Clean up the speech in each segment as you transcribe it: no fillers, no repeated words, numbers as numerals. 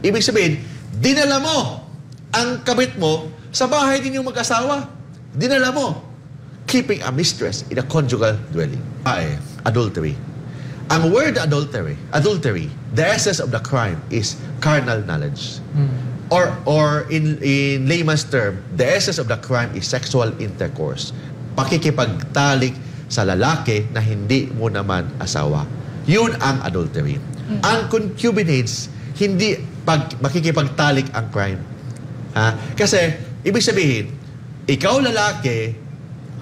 Ibig sabihin, dinala mo ang kabit mo sa bahay ninyong mag-asawa. Dinala mo. Keeping a mistress in a conjugal dwelling. Adultery. Ang word adultery, the essence of the crime is carnal knowledge. Or in layman's term, the essence of the crime is sexual intercourse. Pakikipagtalik sa lalaki na hindi mo naman asawa. Yun ang adultery. Ang concubinage, hindi makikipagtalik ang crime. Kasi, ibig sabihin, ikaw lalaki,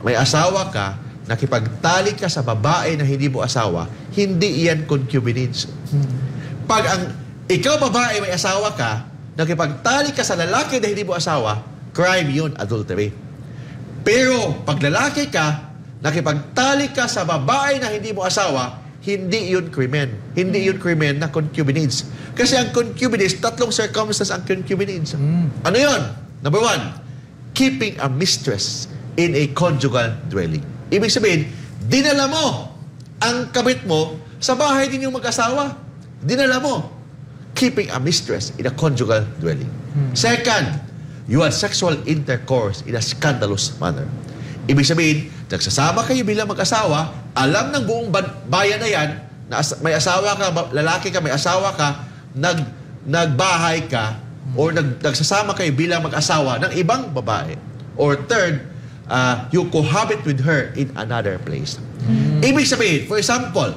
may asawa ka, nakipagtalik ka sa babae na hindi mo asawa, hindi iyan concubinage. Pag ikaw babae, may asawa ka, nakipagtalik ka sa lalaki na hindi mo asawa, crime yun, adultery. Pero, pag lalaki ka, nakipagtalik ka sa babae na hindi mo asawa, hindi yun krimen. Hindi yun krimen na concubinage. Kasi ang concubinage, tatlong circumstances ang concubinage. Ano yun? Number one, keeping a mistress in a conjugal dwelling. Ibig sabihin, dinala mo ang kabit mo sa bahay ninyong mag-asawa. Dinala mo. Keeping a mistress in a conjugal dwelling. Second, you had sexual intercourse in a scandalous manner. Ibig sabihin, nagsasama kayo bilang mag-asawa, alam ng buong bayan na yan, na may asawa ka, lalaki ka, may asawa ka, nagbahay ka, or nagsasama kayo bilang mag-asawa ng ibang babae. Or third, you cohabit with her in another place. Ibig sabihin, for example,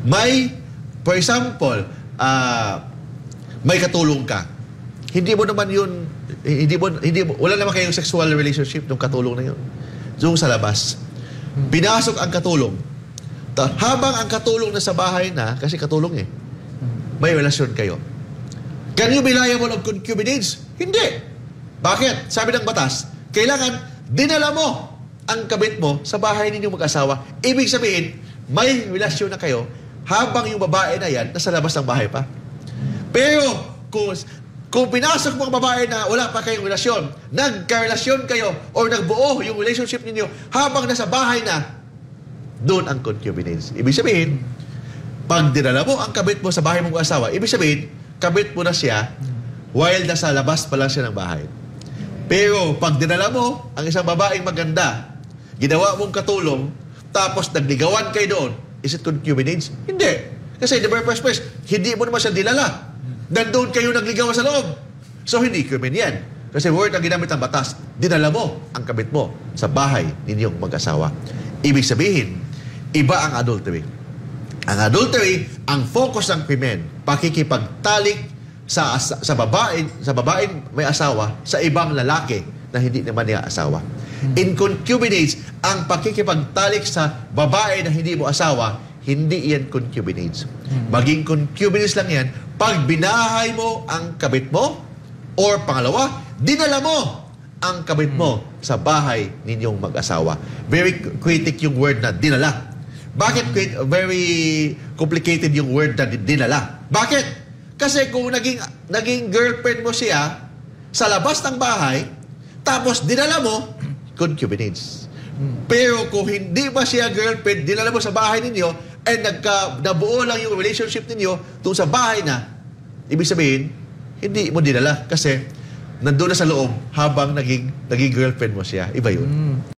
may katulong ka. Hindi mo naman yun, wala naman kayong sexual relationship ng katulong na yun. Doon sa labas. Pinasok ang katulong. Habang ang katulong na sa bahay na, kasi katulong may relasyon kayo. Can you be liable of concubinage? Hindi. Bakit? Sabi ng batas, kailangan dinala mo ang kabit mo sa bahay ninyong mag-asawa. Ibig sabihin, may relasyon na kayo habang yung babae na yan nasa labas ng bahay pa. Pero kung pinasok mo ang babae na wala pa kayong relasyon, nagka-relasyon kayo or nagbuo yung relationship ninyo habang nasa bahay na, doon ang concubinage. Ibig sabihin, pag dinala mo ang kabit mo sa bahay mong asawa, ibig sabihin, kabit mo na siya while nasa labas pa lang siya ng bahay. Pero pag dinala mo ang isang babaeng maganda, ginawa mong katulong, tapos nagligawan kayo doon, is it concubinage? Hindi. Kasi in the very first place, hindi mo naman siya dinala. Nandun kayo nagligawan sa loob. So hindi krimen yan. Kasi word ang ginamit ng batas, dinala mo ang kabit mo sa bahay ninyong mag-asawa. Ibig sabihin, iba ang adultery. Ang adultery, ang focus ng krimen, pakikipagtalik sa babaeng may asawa sa ibang lalaki na hindi naman niya asawa. In concubinage, ang pakikipagtalik sa babae na hindi mo asawa, hindi yan concubinage. Maging concubinage lang yan pag binahay mo ang kabit mo or pangalawa, dinala mo ang kabit mo sa bahay ninyong mag-asawa. Very critic yung word na dinala. Bakit very complicated yung word na dinala? Bakit? Kasi kung naging girlfriend mo siya sa labas ng bahay, tapos dinala mo, concubinage. Pero kung hindi ba siya girlfriend, dinala mo sa bahay ninyo, and nabuo lang yung relationship ninyo doon sa bahay na, ibig sabihin, hindi mo dinala kasi nandun na sa loob habang naging girlfriend mo siya. Iba yun.